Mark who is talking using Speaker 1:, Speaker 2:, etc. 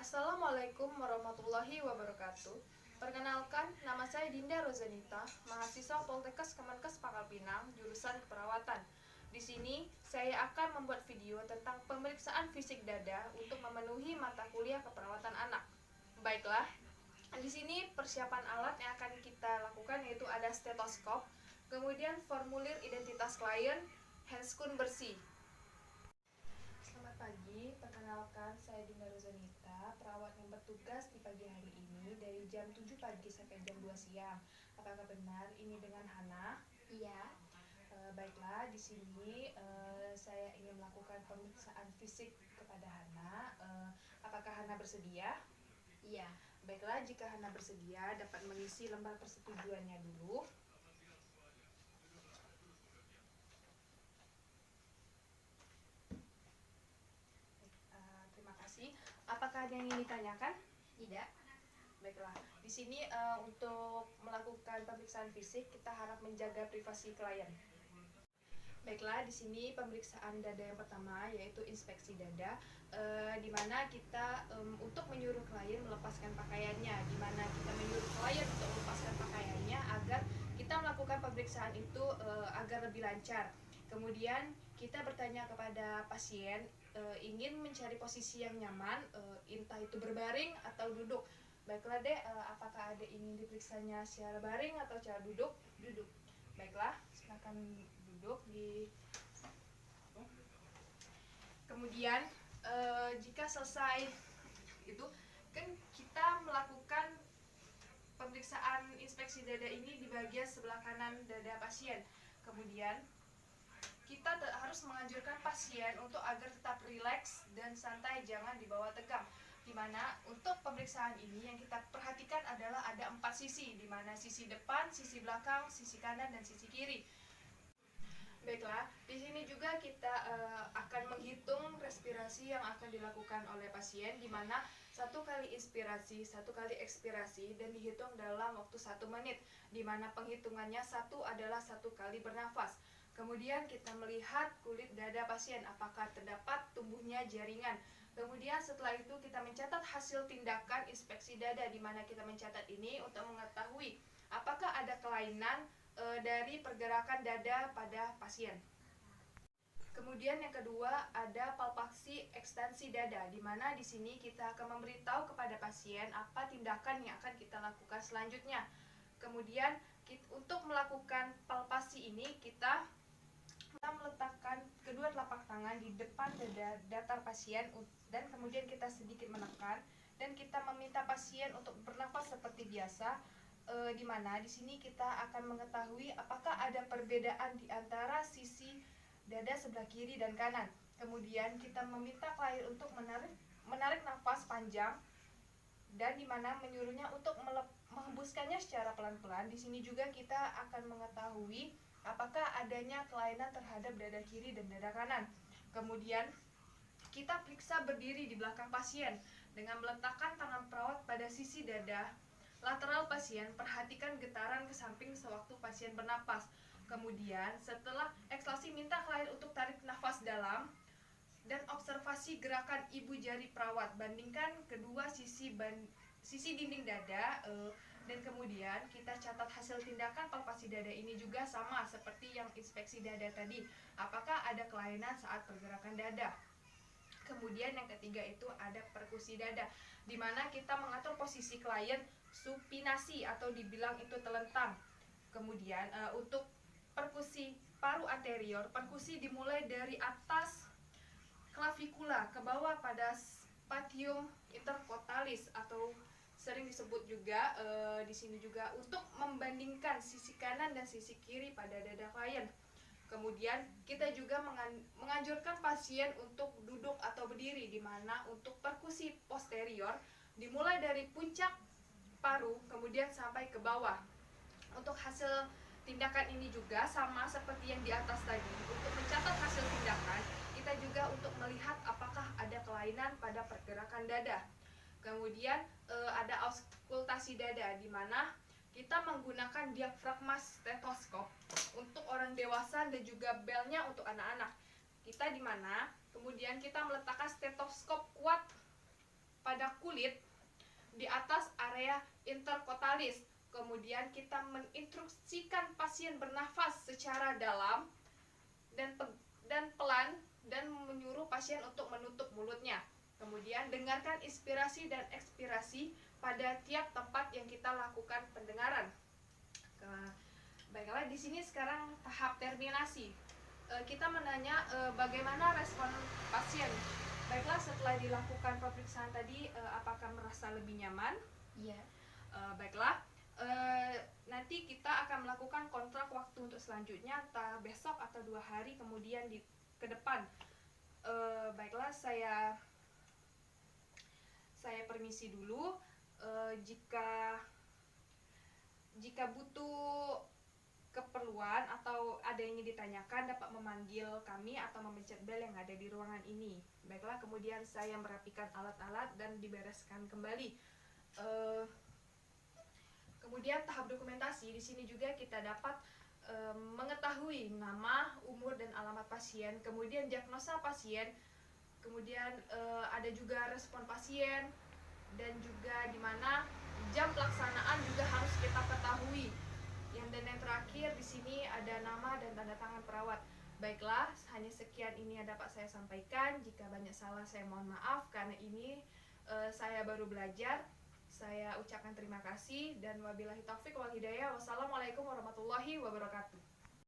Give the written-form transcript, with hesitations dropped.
Speaker 1: Assalamualaikum warahmatullahi wabarakatuh. Perkenalkan, nama saya Dinda Rozanita, mahasiswa Poltekkes Kemenkes Pangkal Pinang, jurusan keperawatan. Di sini, saya akan membuat video tentang pemeriksaan fisik dada untuk memenuhi mata kuliah keperawatan anak. Baiklah, di sini persiapan alat yang akan kita lakukan yaitu ada stetoskop, kemudian formulir identitas klien, handscoon bersih. Selamat pagi, perkenalkan saya Dinda Rozanita, perawat yang bertugas di pagi hari ini dari jam 7 pagi sampai jam 2 siang. Apakah benar ini dengan Hana?
Speaker 2: Iya.
Speaker 1: Baiklah, di sini saya ingin melakukan pemeriksaan fisik kepada Hana. Apakah Hana bersedia?
Speaker 2: Iya.
Speaker 1: Baiklah, jika Hana bersedia dapat mengisi lembar persetujuannya dulu. Terima kasih. Apakah ada yang ingin ditanyakan?
Speaker 2: Tidak.
Speaker 1: Baiklah, di sini untuk melakukan pemeriksaan fisik kita harap menjaga privasi klien. Baiklah, di sini pemeriksaan dada yang pertama yaitu inspeksi dada, di mana kita untuk menyuruh klien melepaskan pakaiannya, di mana kita menyuruh klien untuk melepaskan pakaiannya agar kita melakukan pemeriksaan itu agar lebih lancar. Kemudian kita bertanya kepada pasien ingin mencari posisi yang nyaman, entah itu berbaring atau duduk. Baiklah Dek, apakah Adek ingin diperiksanya secara baring atau secara duduk?
Speaker 2: Duduk.
Speaker 1: Baiklah, silakan duduk di. Kemudian jika selesai itu kan kita melakukan pemeriksaan inspeksi dada ini di bagian sebelah kanan dada pasien. Kemudian kita harus menganjurkan pasien untuk agar tetap rileks dan santai, jangan dibawa tegang. Di mana untuk pemeriksaan ini yang kita perhatikan adalah ada 4 sisi, di mana sisi depan, sisi belakang, sisi kanan, dan sisi kiri. Baiklah, di sini juga kita akan menghitung respirasi yang akan dilakukan oleh pasien, di mana 1 kali inspirasi, 1 kali ekspirasi, dan dihitung dalam waktu 1 menit, di mana penghitungannya 1 adalah 1 kali bernafas. Kemudian kita melihat kulit dada pasien, apakah terdapat tumbuhnya jaringan. Kemudian setelah itu kita mencatat hasil tindakan inspeksi dada, di mana kita mencatat ini untuk mengetahui apakah ada kelainan dari pergerakan dada pada pasien. Kemudian yang kedua ada palpasi ekstensi dada, di mana di sini kita akan memberitahu kepada pasien apa tindakan yang akan kita lakukan selanjutnya. Kemudian untuk melakukan palpasi ini kita meletakkan kedua telapak tangan di depan dada datar pasien dan kemudian kita sedikit menekan dan kita meminta pasien untuk bernafas seperti biasa, di mana di sini kita akan mengetahui apakah ada perbedaan di antara sisi dada sebelah kiri dan kanan. Kemudian kita meminta klien untuk menarik nafas panjang dan di mana menyuruhnya untuk menghembuskannya secara pelan-pelan. Di sini juga kita akan mengetahui apakah adanya kelainan terhadap dada kiri dan dada kanan. Kemudian kita periksa berdiri di belakang pasien dengan meletakkan tangan perawat pada sisi dada lateral pasien. Perhatikan getaran ke samping sewaktu pasien bernapas. Kemudian setelah ekspirasi minta klien untuk tarik nafas dalam dan observasi gerakan ibu jari perawat. Bandingkan kedua sisi dinding dada dan kemudian kita catat hasil tindakan palpasi dada ini juga sama seperti yang inspeksi dada tadi. Apakah ada kelainan saat pergerakan dada? Kemudian yang ketiga itu ada perkusi dada, di mana kita mengatur posisi klien supinasi atau dibilang itu telentang. Kemudian untuk perkusi paru anterior, perkusi dimulai dari atas klavikula ke bawah pada spatium intercostalis atau sering disebut juga di sini juga untuk membandingkan sisi kanan dan sisi kiri pada dada klien. Kemudian kita juga menganjurkan pasien untuk duduk atau berdiri, di mana untuk perkusi posterior dimulai dari puncak paru kemudian sampai ke bawah. Untuk hasil tindakan ini juga sama seperti yang di atas tadi. Untuk mencatat hasil tindakan, kita juga untuk melihat apakah ada kelainan pada pergerakan dada. Kemudian ada auskultasi dada, di mana kita menggunakan diafragma stetoskop untuk orang dewasa dan juga belnya untuk anak-anak. Kita di mana kemudian kita meletakkan stetoskop kuat pada kulit di atas area interkotalis. Kemudian kita menginstruksikan pasien bernafas secara dalam dan pelan, dan menyuruh pasien untuk menutup mulutnya. Kemudian dengarkan inspirasi dan ekspirasi pada tiap tempat yang kita lakukan pendengaran. Baiklah, di sini sekarang tahap terminasi. Kita menanya bagaimana respon pasien. Baiklah, setelah dilakukan pemeriksaan tadi, apakah merasa lebih nyaman?
Speaker 2: Iya.
Speaker 1: Baiklah, nanti kita akan melakukan kontrak waktu untuk selanjutnya, entah besok atau 2 hari kemudian ke depan. Baiklah, saya permisi dulu. Jika butuh keperluan atau ada yang ingin ditanyakan, dapat memanggil kami atau memencet bel yang ada di ruangan ini. Baiklah, kemudian saya merapikan alat-alat dan dibereskan kembali. Kemudian tahap dokumentasi, di sini juga kita dapat mengetahui nama, umur, dan alamat pasien, kemudian diagnosa pasien, kemudian ada juga respon pasien, dan juga di mana jam pelaksanaan juga harus kita ketahui. Dan yang terakhir di sini ada nama dan tanda tangan perawat. Baiklah, hanya sekian ini yang dapat saya sampaikan. Jika banyak salah, saya mohon maaf, karena ini saya baru belajar. Saya ucapkan terima kasih dan wabillahi taufik wal hidayah. Wassalamualaikum warahmatullahi wabarakatuh.